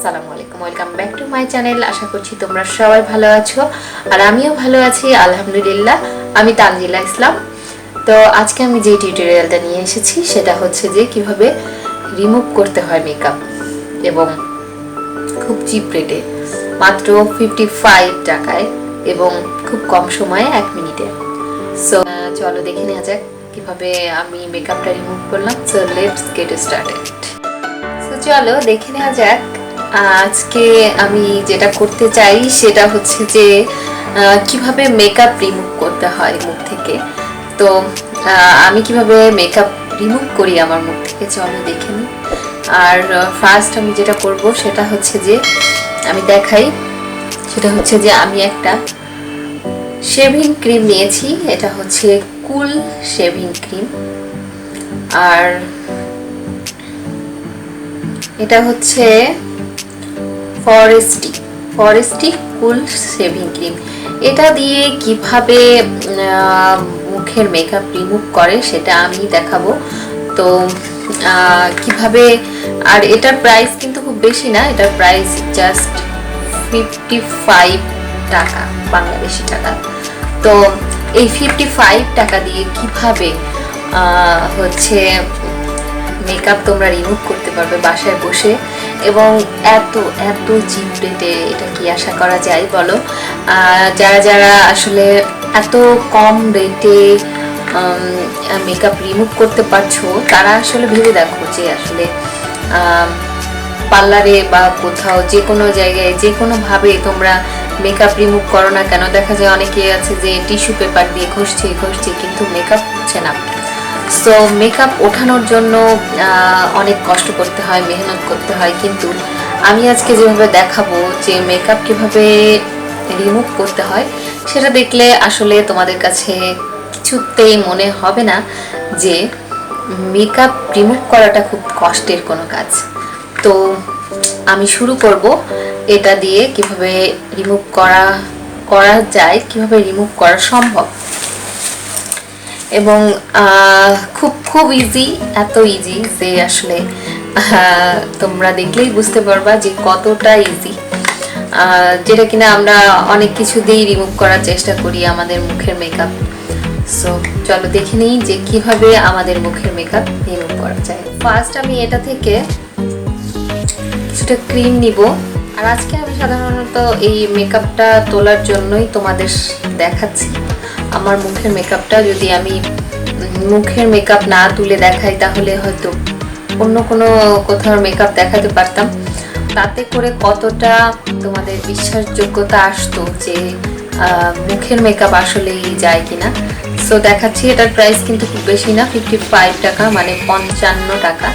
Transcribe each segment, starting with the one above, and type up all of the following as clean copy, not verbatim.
আসসালামু আলাইকুম, welcome back to my channel. আশা করছি তোমরা সবাই ভালো আছো আর আমিও ভালো আছি আলহামদুলিল্লাহ। আমি তানজিলা ইসলাম। তো আজকে আমি যে টিউটোরিয়ালটা নিয়ে এসেছি সেটা হচ্ছে যে কিভাবে রিমুভ করতে হয় মেকআপ, এবং খুব চিপ রেটে, মাত্র 55 টাকায় এবং খুব কম সময়ে 1 মিনিটে। সো চলো দেখে নেওয়া যাক কিভাবে আমি মেকআপটা রিমুভ করলাম। So let's get started. So চলো দেখে নেওয়া যাক। আজকে আমি যেটা করতে চাই সেটা হচ্ছে যে কিভাবে মেকআপ রিমুভ করতে হয় মুখ থেকে। তো আমি কিভাবে মেকআপ রিমুভ করি আমার মুখ থেকে, চলো দেখে নিই। আর ফার্স্ট আমি যেটা করব সেটা হচ্ছে যে আমি দেখাই, সেটা হচ্ছে যে আমি একটা শেভিং ক্রিম নিয়েছি। এটা হচ্ছে কুল শেভিং ক্রিম, আর এটা হচ্ছে ফরেস্টি কুল শেভিং ক্রিম। এটা দিয়ে কিভাবে মুখের মেকআপ রিমুভ করে সেটা আমি দেখাবো। তো কিভাবে, আর এটার প্রাইস কিন্তু খুব বেশি না, এটার প্রাইস জাস্ট 55 টাকা বাংলাদেশি টাকা। তো এই 55 টাকা দিয়ে কিভাবে হচ্ছে মেকআপ তোমরা রিমুভ করতে পারবে বাসায় বসে, এবং এত এত চিপ রেটে, এটা কি আশা করা যায় বলো? যারা যারা আসলে এত কম রেটে মেকআপ রিমুভ করতে পারছো তারা আসলে ভেবে দেখো যে আসলে পার্লারে বা কোথাও যে কোনো জায়গায় যে কোনোভাবে তোমরা মেকআপ রিমুভ করো না কেন, দেখা যায় অনেকে আছে যে টিস্যু পেপার দিয়ে ঘষছে কিন্তু মেকআপ হচ্ছে না। সো মেকআপ ওঠানোর জন্য অনেক কষ্ট করতে হয়, মেহনত করতে হয়, কিন্তু আমি আজকে যেভাবে দেখাবো যে মেকআপ কিভাবে রিমুভ করতে হয় সেটা দেখলে আসলে তোমাদের কাছে কিছুতেই মনে হবে না যে মেকআপ রিমুভ করাটা খুব কষ্টের কোনো কাজ। তো আমি শুরু করব এটা দিয়ে কিভাবে রিমুভ করা যায়, কিভাবে রিমুভ করা সম্ভব, এবং খুব খুব ইজি, এত ইজি যে আসলে তোমরা দেখলেই বুঝতে পারবা যে কতটা ইজি, যেটা কিনা আমরা অনেক কিছু দিয়েই রিমুভ করার চেষ্টা করি আমাদের মুখের মেকআপ। সো চলো দেখে নিই যে কিভাবে আমাদের মুখের মেকআপ রিমুভ করা যায়। ফার্স্ট আমি এটা থেকে কিছুটা ক্রিম নিব, আর আজকে আমি সাধারণত এই মেকআপটা তোলার জন্যই তোমাদের দেখাচ্ছি। আমার মুখের মেকআপটা যদি আমি মুখের মেকআপ না তুলে দেখাই তাহলে হয়তো অন্য কোনো কোথাও মেকআপ দেখাতে পারতাম, তাতে করে কতটা তোমাদের বিশ্বাসযোগ্যতা আসতো যে মুখের মেকআপ আসলেই যায় কিনা। সো দেখাচ্ছি, এটার প্রাইস কিন্তু খুব বেশি না, 55 টাকা, মানে 55 টাকা।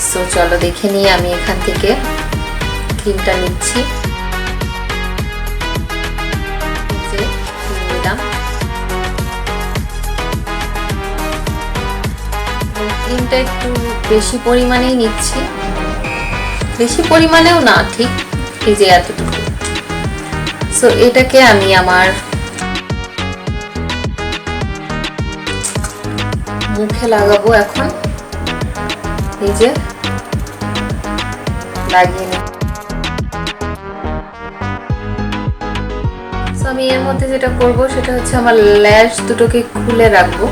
সো চলো দেখে নিই। আমি এখান থেকে ক্রিমটা নিচ্ছি, ক্রিমটা একটু বেশি পরিমাণেই নিচ্ছি, বেশি পরিমাণেও না, ঠিক এই যে এতটুকু। সো এটাকে আমি আমার মুখে লাগাবো এখন, এই যে লাগিয়ে নিই। সো আমি এর মধ্যে যেটা করব সেটা হচ্ছে আমার ল্যাশ দুটোকে খুলে রাখবো।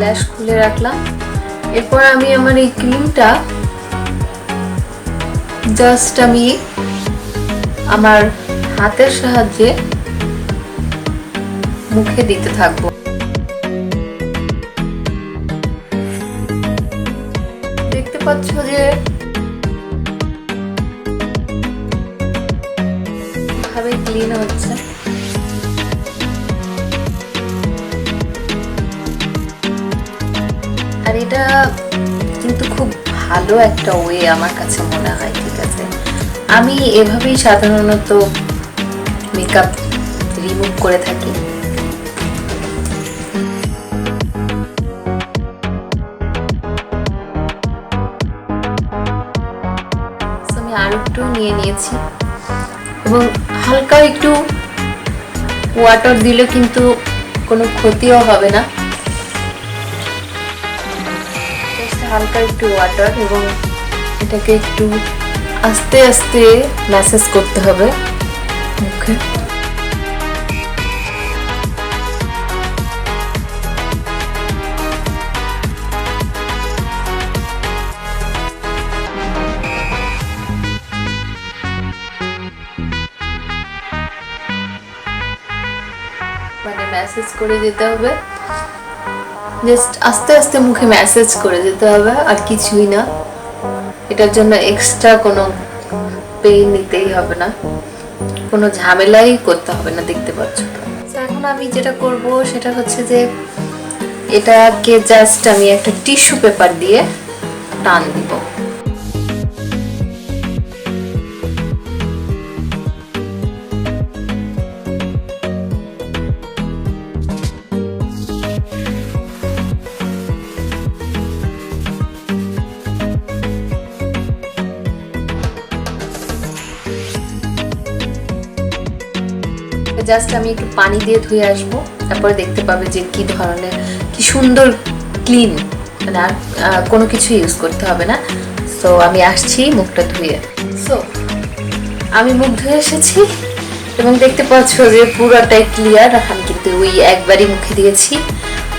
ল্যাশ খুলে রাখলাম। এরপর আমি আমার এই ক্রিমটা জাস্ট আমি আমার হাতের সাহায্যে মুখে দিতে থাকবো। দেখতে পাচ্ছ যে কিভাবে ক্লিন হচ্ছে। আর এটা কিন্তু খুব ভালো একটা ওয়ে আমার কাছে মনে হয়। ঠিক আছে, আমি এভাবেই সাধারণত মেকআপ রিমুভ করে থাকি। আমি আর একটু নিয়ে নিয়েছি, এবং হালকা একটু ওয়াটার দিলে কিন্তু কোনো ক্ষতিও হবে না। হালকা একটু ওয়াটার এবং এটাকে একটু আস্তে আস্তে ম্যাসাজ করতে হবে মুখে। মানে ম্যাসাজ করে যেতে হবে, জাস্ট আস্তে আস্তে মুখে ম্যাসাজ করে যেতে হবে, আর কিছুই না। এটার জন্য এক্সট্রা কোনো পেইন নিতেই হবে না, কোনো ঝামেলাই করতে হবে না, দেখতে পাচ্ছ। এখন আমি যেটা করব সেটা হচ্ছে যে এটাকে জাস্ট আমি একটা টিস্যু পেপার দিয়ে টান দিব। জাস্ট আমি একটু পানি দিয়ে ধুয়ে আসবো, তারপরে দেখতে পাবে যে কি ধরনের, কি সুন্দর ক্লিন, মানে আর কোনো কিছু ইউজ করতে হবে না। সো আমি আসছি মুখটা ধুয়ে। সো আমি মুখ ধুয়ে এসেছি এবং দেখতে পাচ্ছ যে পুরোটাই ক্লিয়ার। আমি কিন্তু ওই একবারই মুখে দিয়েছি,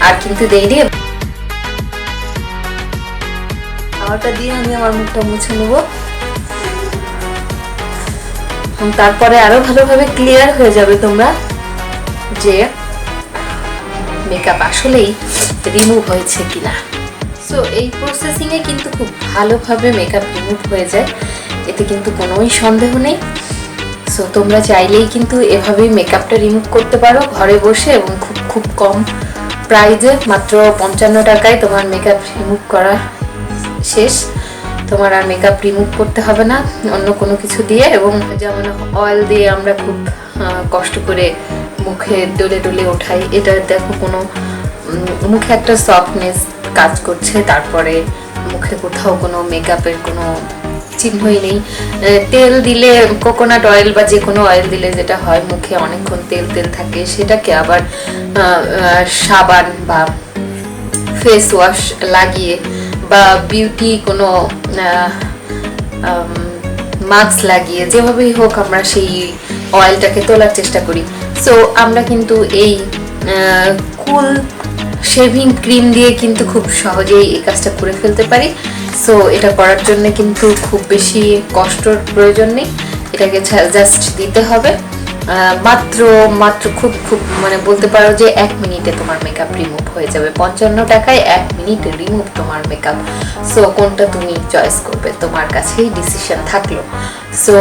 আর কিন্তু দেইনি। খাওয়াটা দিয়ে আমি আমার মুখটা মুছে নেবো, তারপরে আরো ভালোভাবে ক্লিয়ার হয়ে যাবে তোমরা যে মেকআপ আসলেই রিমুভ হয়েছে কিনা। সো এই প্রসেসিং এ কিন্তু খুব ভালোভাবে মেকআপ রিমুভ হয়ে যায়, এতে কিন্তু কোনোই সন্দেহ নেই। সো তোমরা চাইলেই কিন্তু এভাবেই মেকআপটা রিমুভ করতে পারো ঘরে বসে, এবং খুব খুব কম প্রাইজে, মাত্র 55 টাকায় তোমার মেকআপ রিমুভ করা শেষ। তোমার আর মেকআপ রিমুভ করতে হবে না অন্য কোনো কিছু দিয়ে। এবং যেমন অয়েল দিয়ে আমরা খুব কষ্ট করে মুখে ডলে ডলে ওঠাই, এটা দেখো কোনো মুখে একটা সফটনেস কাজ করছে, তারপরে মুখে কোথাও কোনো মেকআপের কোনো চিহ্নই নেই। তেল দিলে, কোকোনাট অয়েল বা যে কোনো অয়েল দিলে যেটা হয়, মুখে অনেকক্ষণ তেল তেল থাকে, সেটাকে আবার সাবান বা ফেস ওয়াশ লাগিয়ে বা বিউটি কোনো মাস্ক লাগিয়ে, যেভাবেই হোক আমরা সেই অয়েলটাকে তোলার চেষ্টা করি। সো আমরা কিন্তু এই কুল শেভিং ক্রিম দিয়ে কিন্তু খুব সহজেই এই কাজটা করে ফেলতে পারি। সো এটা করার জন্য কিন্তু খুব বেশি কষ্টর প্রয়োজন নেই, এটাকে জাস্ট দিতে হবে মাত্র খুব খুব মানে বলতে পারো যে 1 মিনিটে তোমার মেকআপ রিমুভ হয়ে যাবে। 55 টাকায় 1 মিনিট রিমুভ তোমার মেকআপ। সো কোনটা তুমি চয়েস করবে, তোমার কাছেই ডিসিশন থাকলো। সো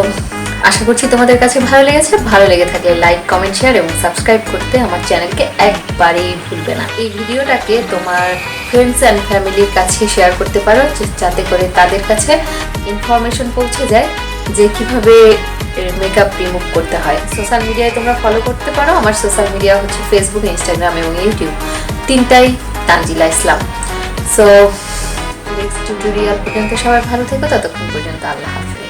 আশা করছি তোমাদের কাছে ভালো লেগেছে। ভালো লেগে থাকলে লাইক, কমেন্ট, শেয়ার এবং সাবস্ক্রাইব করতে আমার চ্যানেলকে একবারেই ভুলবে না। এই ভিডিওটাকে তোমার ফ্রেন্ডস অ্যান্ড ফ্যামিলির কাছে শেয়ার করতে পারো, যাতে করে তাদের কাছে ইনফরমেশন পৌঁছে যায় যে কিভাবে মেকআপ রিমুভ করতে হয়। সোশ্যাল মিডিয়ায় তোমরা ফলো করতে পারো। আমার সোশ্যাল মিডিয়া হচ্ছে ফেসবুক, ইনস্টাগ্রাম এবং ইউটিউব, তিনটাই তানজিলা ইসলাম। সো নেক্সট টিউটোরিয়াল পর্যন্ত সবাই ভালো থেকো, ততক্ষণ পর্যন্ত আল্লাহ হাফেজ।